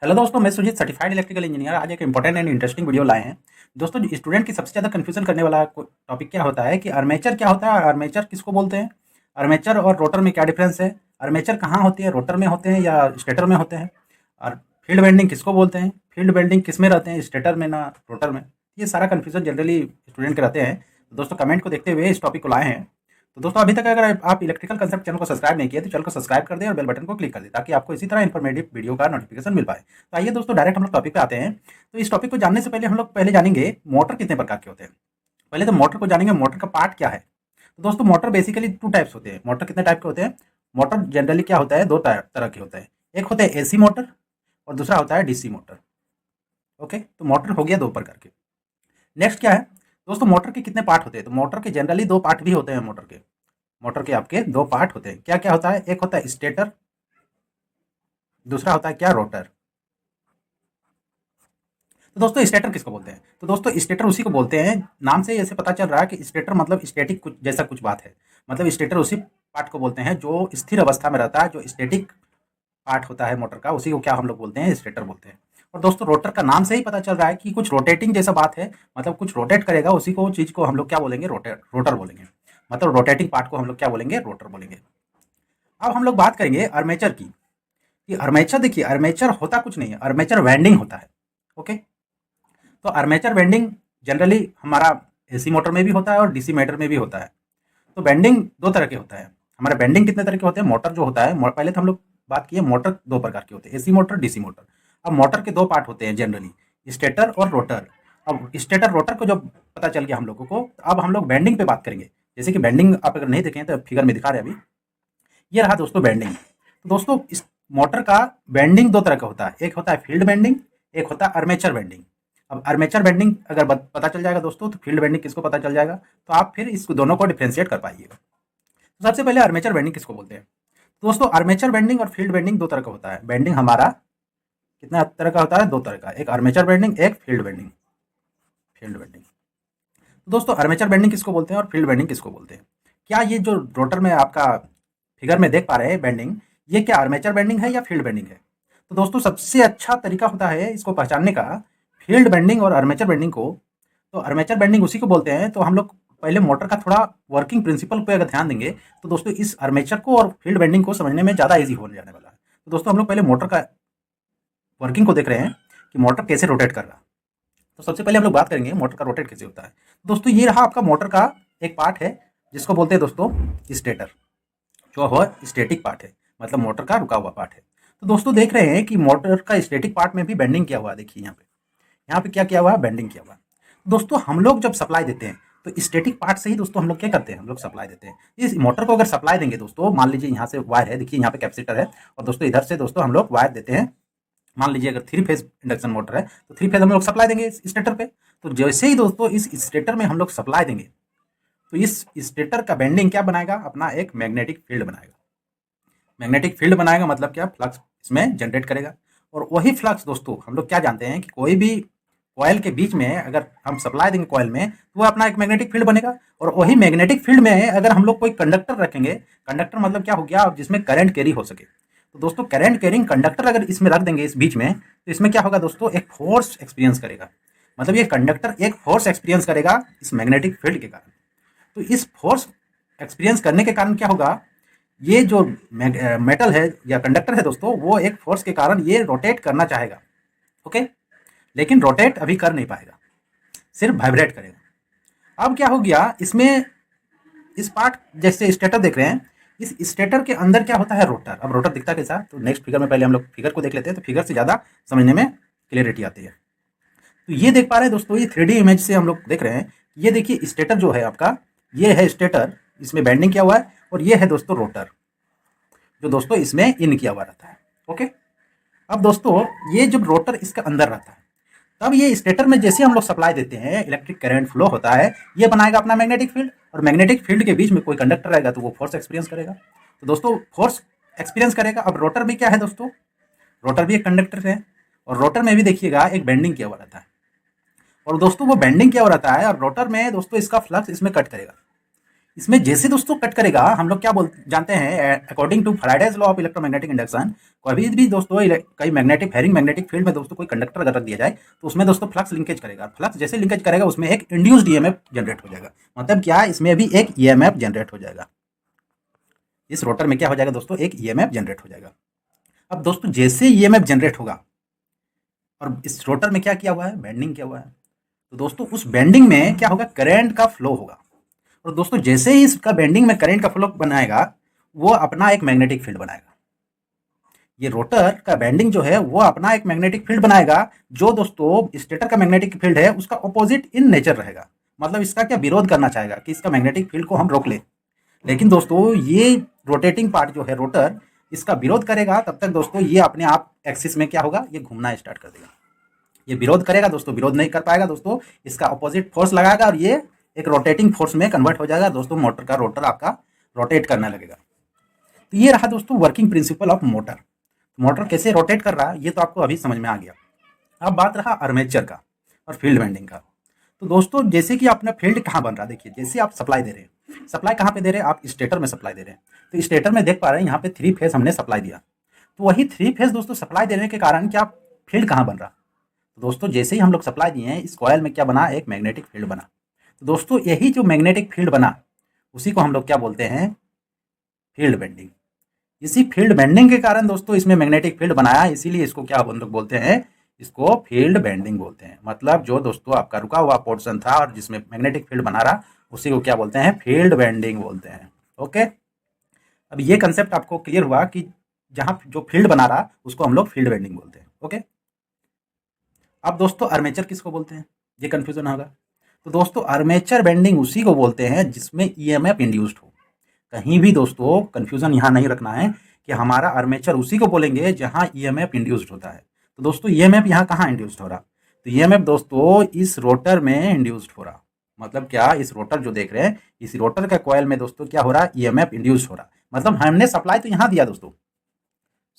Hello दोस्तों, मैं Sujit certified electrical engineer आज एक इंपॉर्टेंट एंड इंटरेस्टिंग वीडियो लाए हैं। दोस्तों, स्टूडेंट की सबसे ज़्यादा कंफ्यूजन करने वाला टॉपिक क्या होता है कि आर्मेचर क्या होता है और आर्मेचर किसको बोलते हैं। आर्मेचर और रोटर में क्या डिफरेंस है। आर्मेचर कहाँ होती है, रोटर में होते हैं या स्टेटर में होते हैं। और फील्ड वेंडिंग किसको बोलते हैं, फील्ड वेंडिंग किस में रहते हैं, स्टेटर में ना रोटर में। ये सारा कन्फ्यूजन जनरली स्टूडेंट के रहते हैं। तो दोस्तों, कमेंट को देखते हुए इस टॉपिक को लाए हैं। तो दोस्तों, अभी तक अगर आप इलेक्ट्रिकल कंसेप्ट चैनल को सब्सक्राइब नहीं किया तो चैनल को सब्सक्राइब कर दें और बेल बटन को क्लिक कर दें ताकि आपको इसी तरह इन्फॉर्मेटिव वीडियो का नोटिफिकेशन मिल पाए। तो आइए दोस्तों, डायरेक्ट हम लोग टॉपिक पे आते हैं। तो इस टॉपिक को जानने से पहले हम लोग पहले जानेंगे मोटर कितने प्रकार के होते हैं। पहले तो मोटर को जानेंगे, मोटर का पार्ट क्या है। तो दोस्तों, मोटर बेसिकली टू टाइप्स होते हैं। मोटर कितने टाइप के होते हैं। मोटर जनरली क्या होता है, दो तरह के होते हैं। एक होता है एसी मोटर और दूसरा होता है डीसी मोटर। ओके, तो मोटर हो गया दो प्रकार के। नेक्स्ट क्या है दोस्तों, मोटर के कितने पार्ट होते हैं। तो मोटर के जनरली दो पार्ट भी होते हैं। मोटर के आपके दो पार्ट होते हैं। क्या क्या होता है, एक होता है स्टेटर, दूसरा होता है क्या, रोटर। तो दोस्तों, स्टेटर किसको बोलते हैं। तो दोस्तों, स्टेटर उसी को बोलते हैं, नाम से ऐसे पता चल रहा है कि स्टेटर मतलब स्टैटिक कुछ जैसा कुछ बात है। मतलब स्टेटर उसी पार्ट को बोलते हैं जो स्थिर अवस्था में रहता है, जो स्टैटिक पार्ट होता है मोटर का, उसी को क्या हम लोग बोलते हैं, स्टेटर बोलते हैं। और दोस्तों, रोटर का नाम से ही पता चल रहा है कि कुछ रोटेटिंग जैसा बात है। मतलब कुछ रोटेट करेगा, उसी को चीज को हम लोग क्या बोलेंगे, रोटर बोलेंगे। मतलब रोटेटिंग पार्ट को हम लोग क्या बोलेंगे, रोटर बोलेंगे। अब हम लोग बात करेंगे आर्मेचर की। कि आर्मेचर, देखिए आर्मेचर होता कुछ नहीं है, आर्मेचर वेंडिंग होता है। ओके, तो आर्मेचर वेंडिंग जनरली हमारा एसी मोटर में भी होता है और डीसी मोटर में भी होता है। तो बेंडिंग दो तरह के होता है। हमारा बेंडिंग कितने तरह के होते हैं, मोटर जो होता है, पहले तो हम लोग बात किए मोटर दो प्रकार के होते हैं, एसी मोटर, डीसी मोटर। अब मोटर के दो पार्ट होते हैं जनरली, स्टेटर और रोटर। अब स्टेटर रोटर को जब पता चल गया हम लोगों को, तो अब हम लोग बेंडिंग पे बात करेंगे। जैसे कि बेंडिंग आप अगर नहीं देखें तो फिगर में दिखा रहे हैं अभी, ये रहा दोस्तों बेंडिंग। तो दोस्तों, इस मोटर का बेंडिंग दो तरह का होता है, एक होता है फील्ड बेंडिंग, एक होता है आर्मेचर बेंडिंग। अब आर्मेचर बेंडिंग अगर पता चल जाएगा दोस्तों, तो फील्ड बेंडिंग किसको पता चल जाएगा, तो आप फिर इस दोनों को डिफ्रेंशिएट कर पाइएगा। तो सबसे पहले आर्मेचर बेंडिंग किसको बोलते हैं। तो दोस्तों, आर्मेचर बेंडिंग और फील्ड बेंडिंग दो तरह का होता है। बेंडिंग हमारा कितना तरह का होता है, दो तरह का, एक आर्मेचर बेंडिंग, एक फील्ड बेंडिंग। तो दोस्तों, आर्मेचर बेंडिंग किसको बोलते हैं और फील्ड बेंडिंग किसको बोलते हैं। क्या ये जो रोटर में आपका फिगर में देख पा रहे हैं बेंडिंग, ये क्या आर्मेचर बेंडिंग है या फील्ड बेंडिंग है। तो दोस्तों, सबसे अच्छा तरीका होता है इसको पहचानने का, फील्ड बेंडिंग और आर्मेचर बेंडिंग को। तो आर्मेचर बेंडिंग उसी को बोलते हैं। तो हम लोग पहले मोटर का थोड़ा वर्किंग प्रिंसिपल पे अगर ध्यान देंगे, तो दोस्तों इस आर्मेचर को और फील्ड बेंडिंग को समझने में ज़्यादा ईजी होने जाने वाला है। तो दोस्तों, हम लोग पहले मोटर का वर्किंग को देख रहे हैं कि मोटर कैसे रोटेट कर रहा है। तो सबसे पहले हम लोग बात करेंगे मोटर का रोटेट कैसे होता है। दोस्तों, ये रहा आपका मोटर का एक पार्ट है जिसको बोलते हैं दोस्तों स्टेटर, जो हुआ स्टैटिक पार्ट है, मतलब मोटर का रुका हुआ पार्ट है। तो दोस्तों, देख रहे हैं कि मोटर का स्टैटिक पार्ट में भी बेंडिंग किया हुआ है। देखिए यहाँ पे क्या किया हुआ है, बेंडिंग किया हुआ है। दोस्तों, हम लोग जब सप्लाई देते हैं तो स्टैटिक पार्ट से ही दोस्तों हम लोग क्या करते हैं, हम लोग सप्लाई देते हैं। इस मोटर को अगर सप्लाई देंगे दोस्तों, मान लीजिए यहाँ से वायर है, देखिए यहाँ पे कैपेसिटर है, और दोस्तों इधर से दोस्तों हम लोग वायर देते हैं। मान लीजिए अगर थ्री फेज इंडक्शन मोटर है तो थ्री फेज हम लोग सप्लाई देंगे इस स्टेटर पे। तो जैसे ही दोस्तों इस स्टेटर में हम लोग सप्लाई देंगे, तो इस स्टेटर का बेंडिंग क्या बनाएगा, अपना एक मैग्नेटिक फील्ड बनाएगा। मैग्नेटिक फील्ड बनाएगा मतलब क्या, फ्लक्स इसमें जनरेट करेगा। और वही फ्लक्स दोस्तों हम लोग क्या जानते हैं कि कोई भी कॉयल के बीच में अगर हम सप्लाई देंगे कॉयल में, तो वो अपना एक मैग्नेटिक फील्ड बनेगा। और वही मैग्नेटिक फील्ड में अगर हम लोग कोई कंडक्टर रखेंगे, कंडक्टर मतलब क्या हो गया, जिसमें करंट कैरी हो सके। तो दोस्तों, करंट कैरिंग कंडक्टर अगर इसमें रख देंगे इस बीच में, तो इसमें क्या होगा दोस्तों, एक फोर्स एक्सपीरियंस करेगा। मतलब ये कंडक्टर एक फोर्स एक्सपीरियंस करेगा इस मैग्नेटिक फील्ड के कारण। तो इस फोर्स एक्सपीरियंस करने के कारण क्या होगा, ये जो मेटल है या कंडक्टर है दोस्तों, वो एक फोर्स के कारण ये रोटेट करना चाहेगा। ओके, लेकिन रोटेट अभी कर नहीं पाएगा, सिर्फ वाइब्रेट करेगा। अब क्या हो गया इसमें, इस पार्ट जैसे स्टेटर देख रहे हैं, इस स्टेटर के अंदर क्या होता है, रोटर। अब रोटर दिखता कैसा, तो नेक्स्ट फिगर में पहले हम लोग फिगर को देख लेते हैं, तो फिगर से ज़्यादा समझने में क्लियरिटी आती है। तो ये देख पा रहे हैं दोस्तों, ये 3D इमेज से हम लोग देख रहे हैं। ये देखिए स्टेटर जो है आपका, ये है स्टेटर, इसमें बेंडिंग किया हुआ है। और ये है दोस्तों रोटर, जो दोस्तों इसमें इन किया हुआ रहता है। ओके, अब दोस्तों ये जब रोटर इसके अंदर रहता है, तब ये स्टेटर में जैसे हम लोग सप्लाई देते हैं, इलेक्ट्रिक करंट फ्लो होता है, ये बनाएगा अपना मैग्नेटिक फील्ड। और मैग्नेटिक फील्ड के बीच में कोई कंडक्टर रहेगा तो वो फोर्स एक्सपीरियंस करेगा। तो दोस्तों फोर्स एक्सपीरियंस करेगा। अब रोटर भी क्या है दोस्तों, रोटर भी एक कंडक्टर है, और रोटर में भी देखिएगा एक बेंडिंग किया हुआ रहता है। और दोस्तों वो बेंडिंग किया हुआ रहता है, और रोटर में दोस्तों इसका फ्लक्स इसमें कट करेगा। इसमें जैसे दोस्तों कट करेगा, हम लोग क्या जानते हैं, according to Faraday's law of electromagnetic induction, कभी भी दोस्तों कई मैग्नेटिक फेरिंग मैग्नेटिक फील्ड में दोस्तों कोई कंडक्टर अगर रख दिया जाए तो उसमें दोस्तों फ्लक्स लिंकेज करेगा। फ्लक्स जैसे लिंकेज करेगा उसमें एक इंड्यूस्ड ईएमएफ जनरेट हो जाएगा। मतलब क्या, इसमें भी एक ईएमएफ जनरेट हो जाएगा। इस रोटर में क्या हो जाएगा दोस्तों, एक ईएमएफ जनरेट हो जाएगा। अब दोस्तों जैसे ईएमएफ जनरेट होगा, और इस रोटर में क्या किया हुआ है, बेंडिंग किया हुआ है, तो दोस्तों उस बेंडिंग में क्या होगा, करंट का फ्लो होगा। और दोस्तों जैसे ही इसका बेंडिंग में करंट का फ्लो बनाएगा, वो अपना एक मैग्नेटिक फील्ड बनाएगा। ये रोटर का बेंडिंग जो है वो अपना एक मैग्नेटिक फील्ड बनाएगा, जो दोस्तों स्टेटर का मैग्नेटिक फील्ड है उसका ऑपोजिट इन नेचर रहेगा। मतलब इसका क्या विरोध करना चाहेगा कि इसका मैग्नेटिक फील्ड को हम रोक लें। लेकिन दोस्तों ये रोटेटिंग पार्ट जो है रोटर, इसका विरोध करेगा, तब तक दोस्तों ये अपने आप एक्सिस में क्या होगा, ये घूमना स्टार्ट कर देगा। ये विरोध करेगा दोस्तों, विरोध नहीं कर पाएगा दोस्तों, इसका अपोजिट फोर्स लगाएगा और ये एक रोटेटिंग फोर्स में कन्वर्ट हो जाएगा दोस्तों। मोटर का रोटर आपका रोटेट करने लगेगा। तो ये रहा दोस्तों working principle of motor. Motor कैसे रोटेट कर रहा है ये तो आपको अभी समझ में आ गया। अब बात रहा आर्मेचर का और फील्ड वाइंडिंग का। तो दोस्तों जैसे कि अपना फील्ड कहाँ बन रहा है, देखिए जैसे आप सप्लाई दे रहे हैं, सप्लाई कहाँ पे दे रहे हैं, आप स्टेटर में सप्लाई दे रहे हैं। तो स्टेटर में देख पा रहे हैं यहाँ पे 3 फेज हमने सप्लाई दिया। तो वही 3 फेज दोस्तों सप्लाई देने के कारण क्या फील्ड कहाँ बन रहा। तो दोस्तों जैसे ही हम लोग सप्लाई दिए हैं, इस कॉयल में क्या बना, एक मैग्नेटिक फील्ड बना। तो दोस्तों यही जो मैग्नेटिक फील्ड बना, उसी को हम लोग क्या बोलते हैं, फील्ड बेंडिंग। इसी फील्ड बेंडिंग के कारण दोस्तों इसमें मैग्नेटिक फील्ड बनाया, इसीलिए इसको क्या हम लोग बोलते हैं, इसको फील्ड बेंडिंग बोलते हैं। मतलब जो दोस्तों आपका रुका हुआ पोर्शन था और जिसमें मैग्नेटिक फील्ड बना रहा, उसी को क्या बोलते हैं, फील्ड बेंडिंग बोलते हैं। ओके, अब ये कंसेप्ट आपको क्लियर हुआ कि जहाँ जो फील्ड बना रहा उसको हम लोग फील्ड बेंडिंग बोलते हैं। ओके, अब दोस्तों आर्मेचर किसको बोलते हैं, ये कंफ्यूजन होगा। तो दोस्तों आर्मेचर बेंडिंग उसी को बोलते हैं जिसमें ईएमएफ इंड्यूस्ड हो। कहीं भी दोस्तों कंफ्यूजन यहाँ नहीं रखना है कि हमारा आर्मेचर उसी को बोलेंगे जहाँ ईएमएफ इंड्यूस्ड होता है। तो दोस्तों ईएमएफ यहाँ कहाँ इंड्यूस्ड हो रहा, तो ईएमएफ दोस्तों इस रोटर में इंड्यूस्ड हो रहा। मतलब क्या, इस रोटर जो देख रहे हैं, इस रोटर का कॉयल में दोस्तों क्या हो रहा है, ईएमएफ इंड्यूस्ड हो रहा। मतलब हमने सप्लाई तो यहाँ दिया दोस्तों,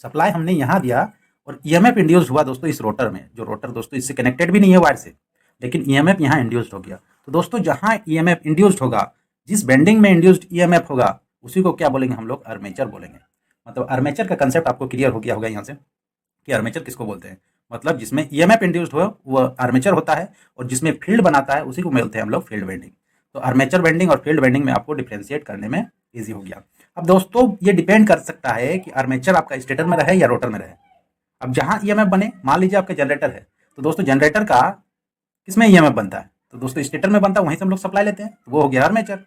सप्लाई हमने यहाँ दिया और ईएमएफ इंड्यूस्ड हुआ दोस्तों इस रोटर में। जो रोटर दोस्तों इससे कनेक्टेड भी नहीं है वायर से, लेकिन ईएमएफ यहाँ इंड्यूस्ड हो गया। तो दोस्तों जहाँ ईएमएफ इंड्यूस्ड होगा, जिस बेंडिंग में इंड्यूस्ड ईएमएफ होगा, उसी को क्या बोलेंगे हम लोग, आर्मेचर बोलेंगे। मतलब आर्मेचर का कंसेप्ट आपको क्लियर हो गया होगा यहाँ से कि आर्मेचर किसको बोलते हैं। मतलब जिसमें ईएमएफ इंड्यूस्ड हो वो आर्मेचर होता है, और जिसमें फील्ड बनाता है उसी को बोलते हैं हम लोग फील्ड बेंडिंग। तो आर्मेचर बेंडिंग और फील्ड बेंडिंग में आपको डिफ्रेंशिएट करने में ईजी हो गया। अब दोस्तों ये डिपेंड कर सकता है कि आर्मेचर आपका स्टेटर में रहे या रोटर में रहे। अब जहाँ ईएमएफ बने, मान लीजिए आपका जनरेटर है, तो दोस्तों जनरेटर का किसमें ईएमएफ बनता है, तो दोस्तों स्टेटर में बनता है, वहीं से हम लोग सप्लाई लेते हैं, तो वो हो गया आर्मेचर।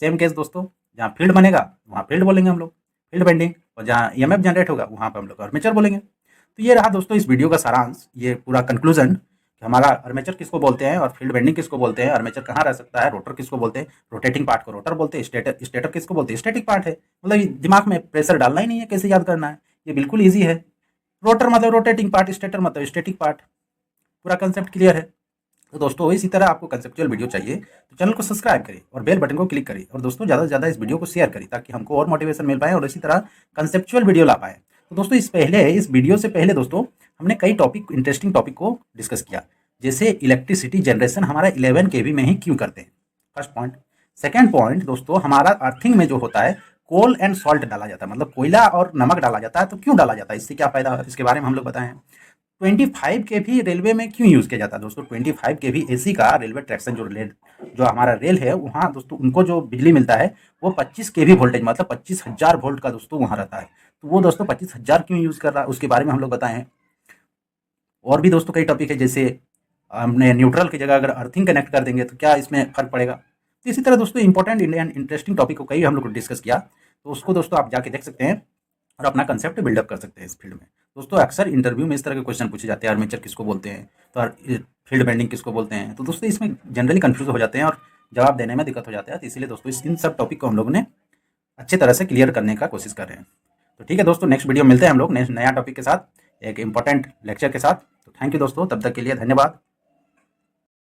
सेम केस दोस्तों, जहाँ फील्ड बनेगा वहाँ फील्ड बोलेंगे हम लोग, फील्ड बेंडिंग, और जहाँ ईएमएफ जनरेट होगा वहाँ पर हम लोग आर्मेचर बोलेंगे। तो ये रहा दोस्तों इस वीडियो का सारांश, ये पूरा कंक्लूजन कि हमारा आर्मेचर किसको बोलते हैं और फील्ड बेंडिंग किसको बोलते हैं, आर्मेचर कहाँ रह सकता है, रोटर किसको बोलते हैं, रोटेटिंग पार्ट को रोटर बोलते हैं, स्टेटर किसको बोलते हैं, स्टैटिक पार्ट है। मतलब दिमाग में प्रेशर डालना ही नहीं है कैसे याद करना है, ये बिल्कुल ईजी है। रोटर मतलब रोटेटिंग पार्ट, स्टेटर मतलब स्टैटिक पार्ट, पूरा कंसेप्ट क्लियर है। तो दोस्तों इसी तरह आपको कंसेप्चुअल वीडियो चाहिए तो चैनल को सब्सक्राइब करिए और बेल बटन को क्लिक करिए, और दोस्तों ज़्यादा से ज़्यादा इस वीडियो को शेयर करिए ताकि हमको और मोटिवेशन मिल पाए और इसी तरह कंसेप्चुअल वीडियो ला पाए। तो दोस्तों इस वीडियो से पहले दोस्तों हमने कई टॉपिक, इंटरेस्टिंग टॉपिक को डिस्कस किया, जैसे इलेक्ट्रिसिटी जनरेशन हमारा 11 kV में ही क्यों करते हैं, फर्स्ट पॉइंट। सेकेंड पॉइंट दोस्तों, हमारा अर्थिंग में जो होता है कोल एंड सॉल्ट डाला जाता है, मतलब कोयला और नमक डाला जाता है, तो क्यों डाला जाता है, इससे क्या फायदा है, इसके बारे में हम लोग बताएं। 25 kV रेलवे में क्यों यूज़ किया जाता है दोस्तों, 25 kV एसी का रेलवे ट्रैक्शन जो हमारा रेल है, वहाँ दोस्तों उनको जो बिजली मिलता है वो 25 kV वोल्टेज, मतलब 25,000 वोल्ट का दोस्तों वहाँ रहता है। तो वो दोस्तों 25,000 क्यों यूज़ कर रहा है उसके बारे में हम लोग बताए हैं। और भी दोस्तों कई टॉपिक है, जैसे हमने न्यूट्रल की जगह अगर अर्थिंग कनेक्ट कर देंगे तो क्या इसमें फ़र्क पड़ेगा। तो इसी तरह दोस्तों इंपॉर्टेंट इंडियन इंटरेस्टिंग टॉपिक को कई हम लोग डिस्कस किया, तो उसको दोस्तों आप जाके देख सकते हैं और अपना कंसेप्ट बिल्डअप कर सकते हैं इस फील्ड में। दोस्तों अक्सर इंटरव्यू में इस तरह के क्वेश्चन पूछे जाते हैं, आर्मेचर किसको बोलते हैं, तो फील्ड बेंडिंग किसको बोलते हैं। तो दोस्तों इसमें जनरली कंफ्यूज हो जाते हैं और जवाब देने में दिक्कत हो जाता है। तो इसीलिए दोस्तों इन सब टॉपिक को हम लोग ने अच्छे तरह से क्लियर करने का कोशिश कर रहे हैं। तो ठीक है दोस्तों, नेक्स्ट वीडियो मिलते हैं हम लोग नेक्स्ट नया टॉपिक के साथ, एक इंपॉर्टेंट लेक्चर के साथ। तो थैंक यू दोस्तों, तब तक के लिए धन्यवाद।